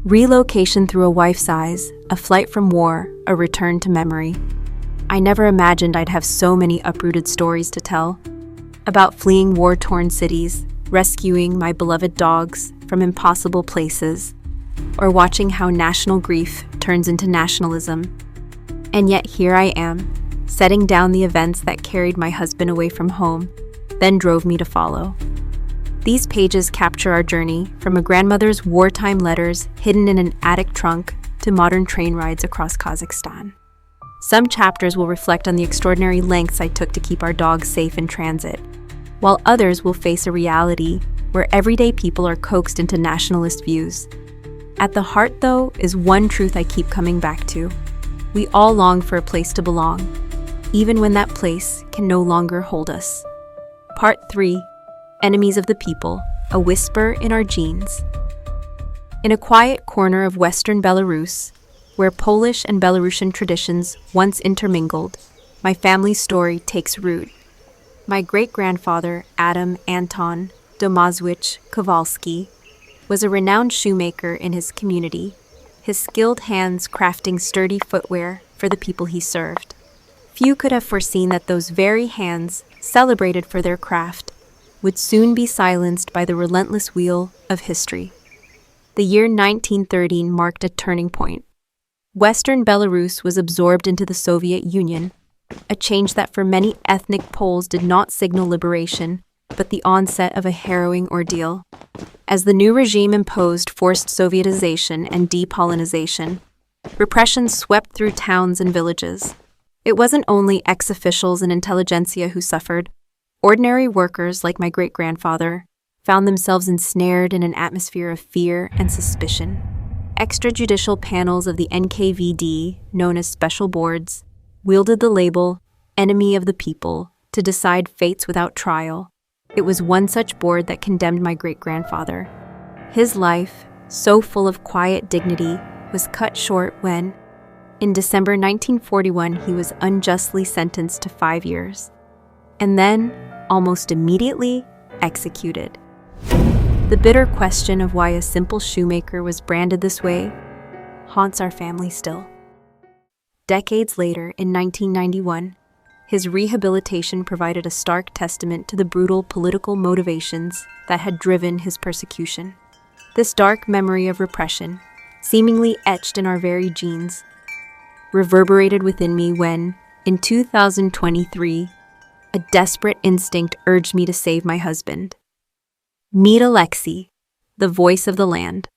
Relocation through a wife's eyes, a flight from war, a return to memory. I never imagined I'd have so many uprooted stories to tell. About fleeing war-torn cities, rescuing my beloved dogs from impossible places, or watching how national grief turns into nationalism. And yet here I am, setting down the events that carried my husband away from home, then drove me to follow. These pages capture our journey from a grandmother's wartime letters hidden in an attic trunk to modern train rides across Kazakhstan. Some chapters will reflect on the extraordinary lengths I took to keep our dogs safe in transit, while others will face a reality where everyday people are coaxed into nationalist views. At the heart, though, is one truth I keep coming back to. We all long for a place to belong, even when that place can no longer hold us. Part 3. Enemies of the People, a whisper in our genes. In a quiet corner of Western Belarus, where Polish and Belarusian traditions once intermingled, my family's story takes root. My great-grandfather, Adam Anton Domazwich Kowalski, was a renowned shoemaker in his community, his skilled hands crafting sturdy footwear for the people he served. Few could have foreseen that those very hands, celebrated for their craft, would soon be silenced by the relentless wheel of history. The year 1913 marked a turning point. Western Belarus was absorbed into the Soviet Union, a change that for many ethnic Poles did not signal liberation, but the onset of a harrowing ordeal. As the new regime imposed forced Sovietization and depolonization, repression swept through towns and villages. It wasn't only ex-officials and intelligentsia who suffered. Ordinary workers, like my great-grandfather, found themselves ensnared in an atmosphere of fear and suspicion. Extrajudicial panels of the NKVD, known as special boards, wielded the label "enemy of the people" to decide fates without trial. It was one such board that condemned my great-grandfather. His life, so full of quiet dignity, was cut short when, in December 1941, he was unjustly sentenced to 5 years. And then, almost immediately, executed. The bitter question of why a simple shoemaker was branded this way haunts our family still. Decades later, in 1991, his rehabilitation provided a stark testament to the brutal political motivations that had driven his persecution. This dark memory of repression, seemingly etched in our very genes, reverberated within me when, in 2023, a desperate instinct urged me to save my husband. Meet Alexey, the voice of the land.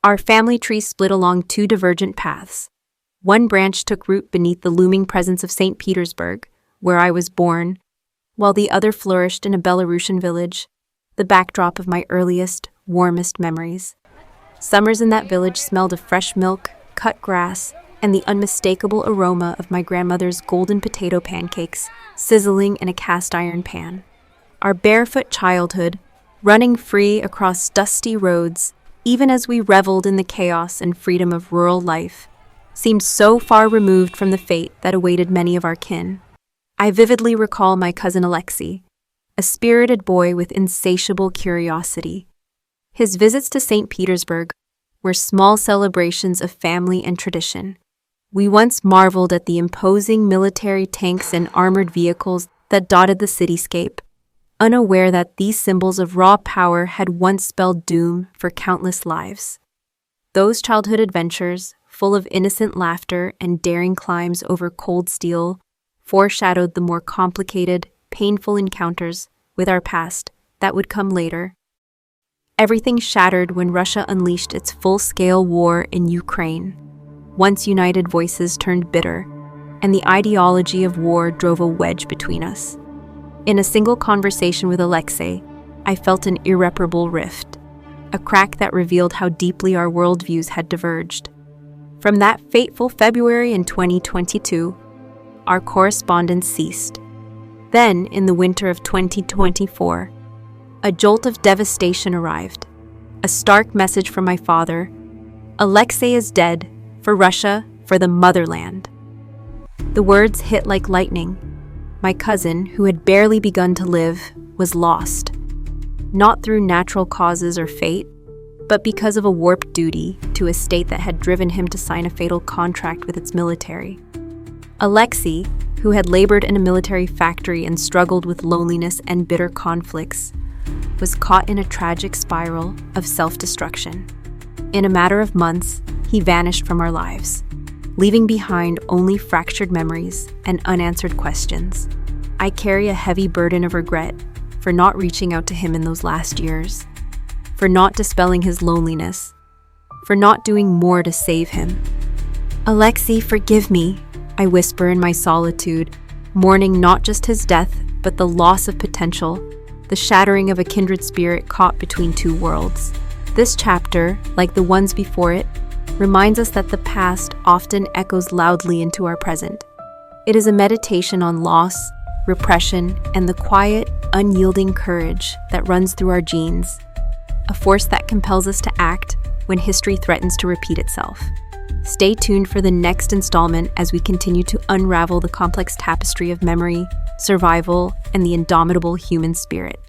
Our family tree split along two divergent paths. One branch took root beneath the looming presence of St. Petersburg, where I was born, while the other flourished in a Belarusian village, the backdrop of my earliest, warmest memories. Summers in that village smelled of fresh milk, cut grass, and the unmistakable aroma of my grandmother's golden potato pancakes sizzling in a cast-iron pan. Our barefoot childhood, running free across dusty roads, even as we reveled in the chaos and freedom of rural life, seemed so far removed from the fate that awaited many of our kin. I vividly recall my cousin Alexey, a spirited boy with insatiable curiosity. His visits to St. Petersburg were small celebrations of family and tradition. We once marveled at the imposing military tanks and armored vehicles that dotted the cityscape, unaware that these symbols of raw power had once spelled doom for countless lives. Those childhood adventures, full of innocent laughter and daring climbs over cold steel, foreshadowed the more complicated, painful encounters with our past that would come later. Everything shattered when Russia unleashed its full-scale war in Ukraine. Once united voices turned bitter, and the ideology of war drove a wedge between us. In a single conversation with Alexey, I felt an irreparable rift, a crack that revealed how deeply our worldviews had diverged. From that fateful February in 2022, our correspondence ceased. Then, in the winter of 2024, a jolt of devastation arrived. A stark message from my father: Alexey is dead, for Russia, for the motherland. The words hit like lightning. My cousin, who had barely begun to live, was lost. Not through natural causes or fate, but because of a warped duty to a state that had driven him to sign a fatal contract with its military. Alexey, who had labored in a military factory and struggled with loneliness and bitter conflicts, was caught in a tragic spiral of self-destruction. In a matter of months, he vanished from our lives, leaving behind only fractured memories and unanswered questions. I carry a heavy burden of regret for not reaching out to him in those last years, for not dispelling his loneliness, for not doing more to save him. "Alexey, forgive me," I whisper in my solitude, mourning not just his death, but the loss of potential, the shattering of a kindred spirit caught between two worlds. This chapter, like the ones before it, reminds us that the past often echoes loudly into our present. It is a meditation on loss, repression, and the quiet, unyielding courage that runs through our genes, a force that compels us to act when history threatens to repeat itself. Stay tuned for the next installment as we continue to unravel the complex tapestry of memory, survival, and the indomitable human spirit.